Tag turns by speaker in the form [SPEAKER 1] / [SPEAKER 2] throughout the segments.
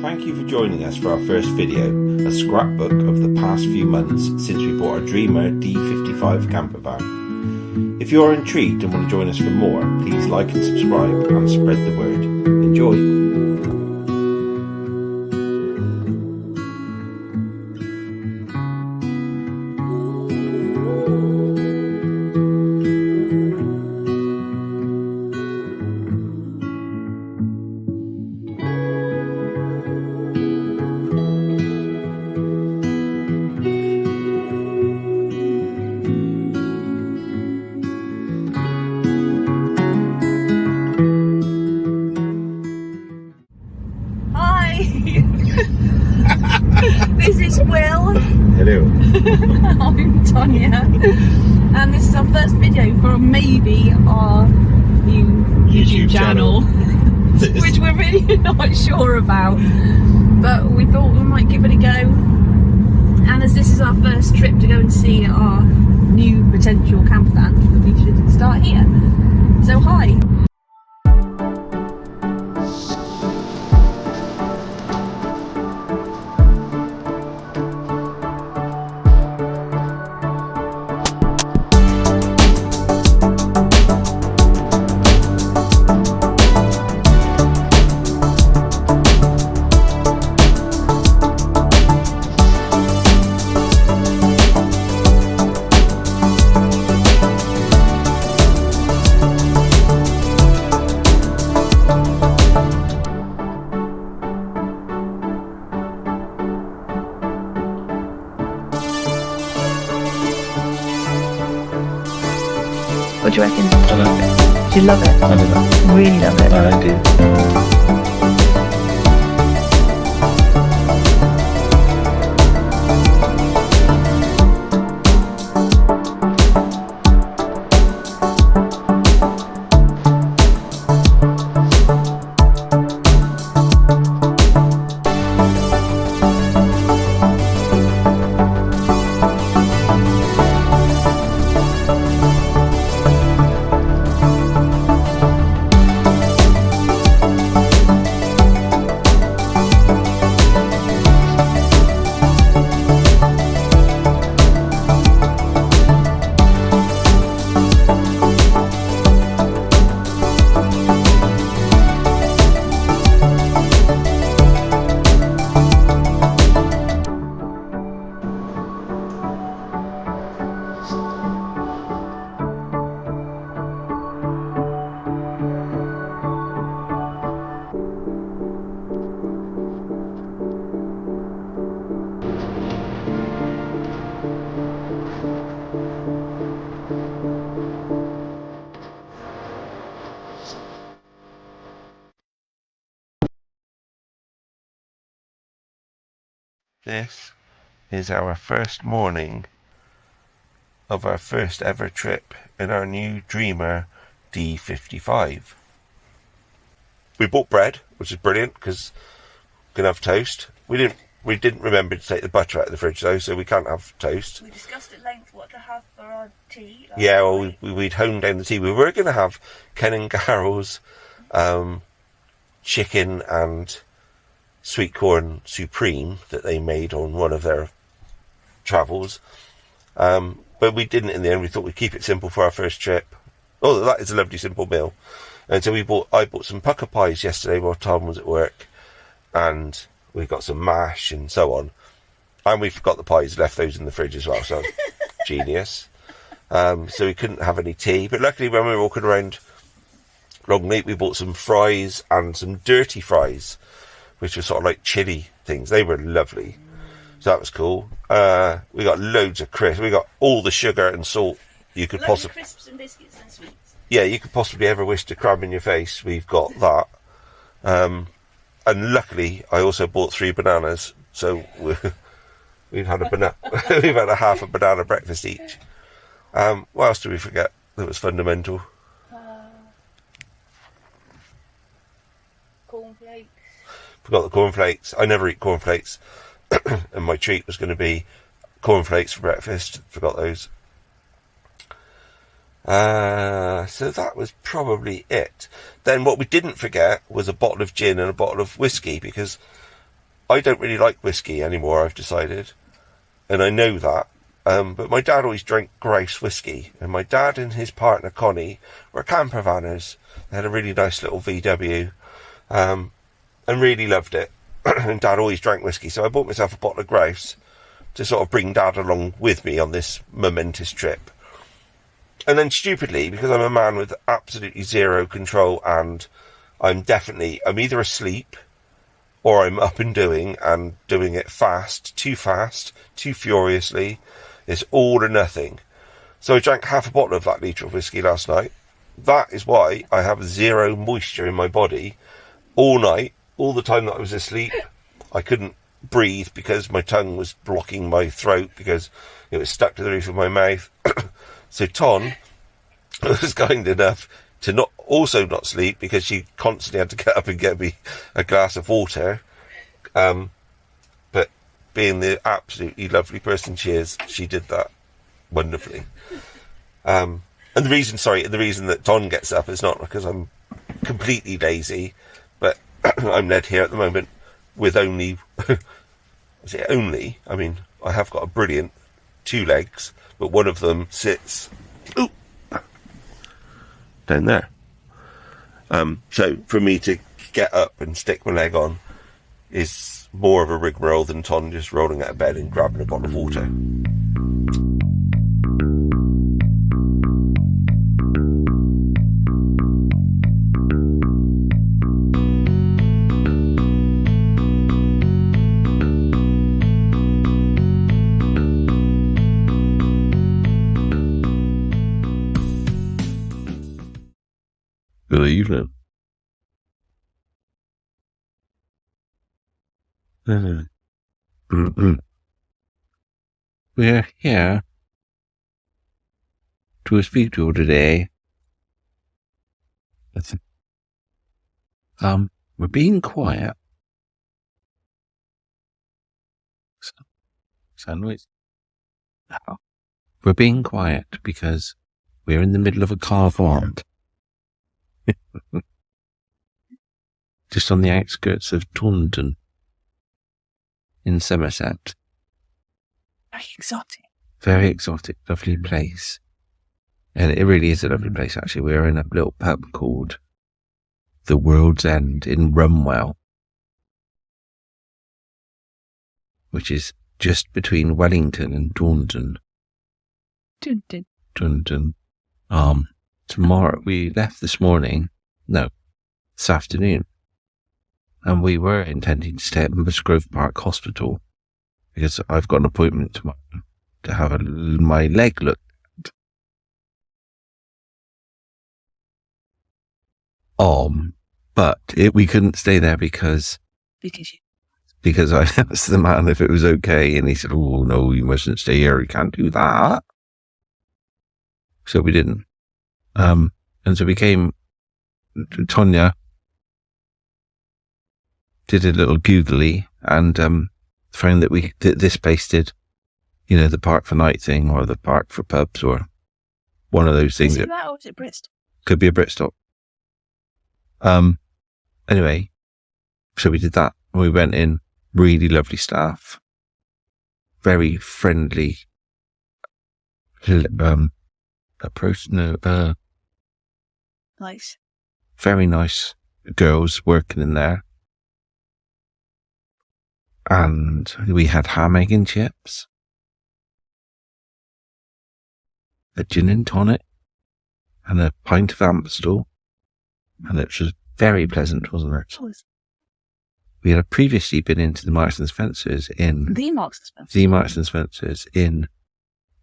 [SPEAKER 1] Thank you for joining us for our first video, a scrapbook of the past few months since we bought our Dreamer D55 Campervan. If you are intrigued and want to join us for more, please like and subscribe and spread the word. Enjoy!
[SPEAKER 2] This is Will.
[SPEAKER 1] Hello.
[SPEAKER 2] I'm Tonya. And this is our first video for maybe our new YouTube channel. Which we're really not sure about. But we thought we might give it a go. And as this is our first trip to go and see our new potential campervan, we should start here. So hi. What do you reckon?
[SPEAKER 1] I love it.
[SPEAKER 2] Do you love it?
[SPEAKER 1] I love it.
[SPEAKER 2] Really love it?
[SPEAKER 1] I do. This is our first morning of our first ever trip in our new Dreamer D55. We bought bread, which is brilliant because we can have toast. We didn't remember to take the butter out of the fridge though, so we can't have toast.
[SPEAKER 2] We discussed at length what to have for our tea.
[SPEAKER 1] Yeah, well, we'd honed down the tea. We were going to have Ken and Carol's chicken and sweet corn supreme that they made on one of their travels, but we didn't in the end. We thought we'd keep it simple for our first trip. Oh, that is a lovely simple meal. And so I bought some pucker pies yesterday while Tom was at work, and we got some mash and so on, and we forgot the pies, left those in the fridge as well, so genius. So we couldn't have any tea, but luckily when we were walking around Longleat we bought some fries and some dirty fries, which were sort of like chili things. They were lovely. So that was cool. We got loads of crisps. We got all the sugar and salt you could possibly...
[SPEAKER 2] crisps and biscuits and sweets.
[SPEAKER 1] Yeah, you could possibly ever wish to cram in your face. We've got that. And luckily, I also bought 3 bananas. So we've had we've had a half a banana breakfast each. What else did we forget that was fundamental?
[SPEAKER 2] Cornflakes.
[SPEAKER 1] Forgot the cornflakes. I never eat cornflakes. And my treat was going to be cornflakes for breakfast. Forgot those. So that was probably it. Then what we didn't forget was a bottle of gin and a bottle of whiskey, because I don't really like whiskey anymore, I've decided. And I know that. But my dad always drank grouse whiskey. And my dad and his partner, Connie, were campervanners. They had a really nice little VW. And really loved it. And Dad always drank whiskey. So I bought myself a bottle of grouse to sort of bring Dad along with me on this momentous trip. And then stupidly, because I'm a man with absolutely zero control, and I'm either asleep or I'm up and doing it fast, too furiously. It's all or nothing. So I drank half a bottle of that litre of whiskey last night. That is why I have zero moisture in my body all night, all the time that I was asleep. I couldn't breathe because my tongue was blocking my throat because it was stuck to the roof of my mouth. So Ton was kind enough to not sleep because she constantly had to get up and get me a glass of water. But being the absolutely lovely person she is, she did that wonderfully. And the reason that Ton gets up is not because I'm completely lazy, but I'm led here at the moment with only, I mean, I have got a brilliant 2 legs, but one of them sits down there. So for me to get up and stick my leg on is more of a rigmarole than Ton just rolling out of bed and grabbing a bottle of water. Good evening. We're here to speak to you today. We're being quiet. Sandwich. We're being quiet because we're in the middle of a car vault. Just on the outskirts of Tintern in Somerset.
[SPEAKER 2] Very exotic.
[SPEAKER 1] Very exotic, lovely place. And it really is a lovely place, actually. We're in a little pub called The World's End in Rumwell, which is just between Wellington and Taunton. Taunton. Tomorrow, we left this afternoon, and we were intending to stay at Musgrove Park Hospital because I've got an appointment tomorrow to have my leg looked at. But we couldn't stay there because I asked the man if it was okay, and he said, "Oh no, you mustn't stay here. You can't do that." So we didn't. And so we came. Tonya did a little googly and found that this place did, the park for night thing or the park for pubs or one of those things.
[SPEAKER 2] Is it that or is it Bristol?
[SPEAKER 1] Could be a Bristol. Anyway, so we did that. We went in, really lovely staff, very friendly
[SPEAKER 2] Nice.
[SPEAKER 1] Very nice girls working in there. And we had ham, egg and chips, a gin and tonic, and a pint of Amstel. And it was very pleasant, wasn't it? We had previously been into the Marks and Spencers
[SPEAKER 2] The
[SPEAKER 1] Marks and Spencers in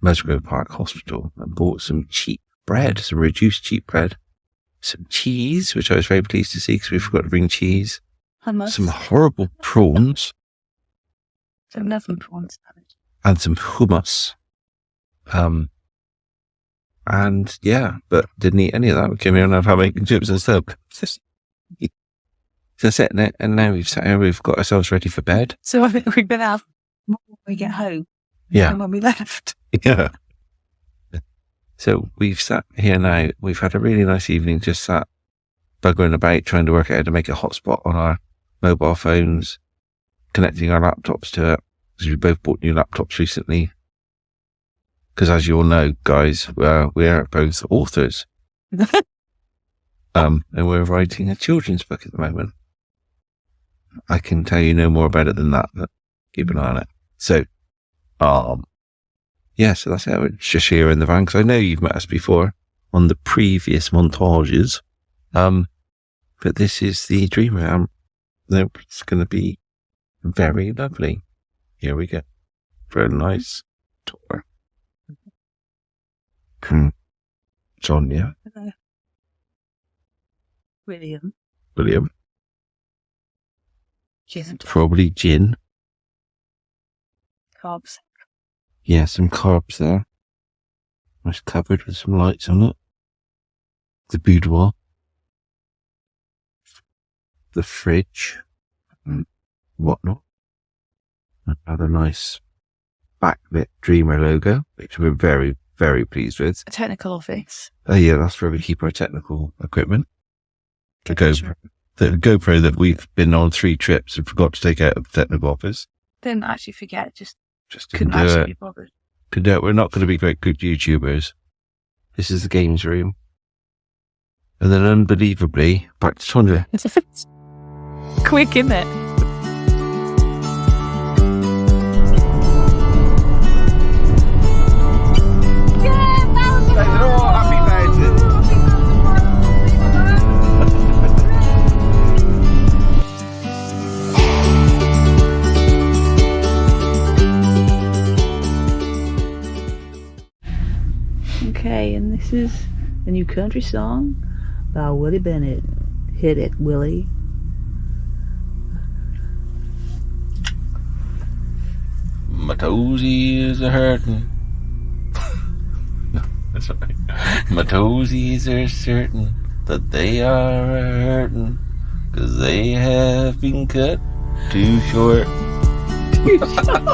[SPEAKER 1] Musgrove Park Hospital and bought some cheap bread, some reduced cheap bread, some cheese, which I was very pleased to see because we forgot to bring cheese,
[SPEAKER 2] hummus,
[SPEAKER 1] some horrible prawns,
[SPEAKER 2] some lovely prawns,
[SPEAKER 1] and some hummus. And yeah, but didn't eat any of that. We came here and had ham, egg and chips instead. So sitting it, and now we've sat here, we've got ourselves ready for bed.
[SPEAKER 2] So I think we're going to have more when we get home than when we left.
[SPEAKER 1] Yeah. So we've sat here now. We've had a really nice evening, just sat buggering about, trying to work out how to make a hotspot on our mobile phones. connecting our laptops to it, because we both bought new laptops recently. Because as you all know, guys, we are both authors. And we're writing a children's book at the moment. I can tell you no more about it than that, but keep an eye on it. So, yeah, so that's it. We're just here in the van, because I know you've met us before on the previous montages. But this is the Dreamer. It's going to be very lovely. Here we go. For a nice tour. Sonia.
[SPEAKER 2] William. Gin.
[SPEAKER 1] Probably gin.
[SPEAKER 2] Carbs.
[SPEAKER 1] Yeah, some carbs there. Nice cupboard with some lights on it. The boudoir. The fridge. And whatnot. Another nice backlit Dreamer logo, which we're very, very pleased with.
[SPEAKER 2] A technical office.
[SPEAKER 1] Oh yeah, that's where we keep our technical equipment. The GoPro that we've been on 3 trips and forgot to take out of the technical office.
[SPEAKER 2] Didn't actually forget, just
[SPEAKER 1] couldn't
[SPEAKER 2] couldn't
[SPEAKER 1] do
[SPEAKER 2] actually
[SPEAKER 1] it.
[SPEAKER 2] be bothered.
[SPEAKER 1] Could do it. We're not going to be very good YouTubers. This is the games room. And then unbelievably, back to Sonia.
[SPEAKER 2] Quick, isn't it? Okay, and this is a new country song by Willie Bennett. Hit it, Willie.
[SPEAKER 1] My toesies are hurting. No, that's all right. My toesies are certain that they are hurting, 'cause they have been cut too short.
[SPEAKER 2] Too short.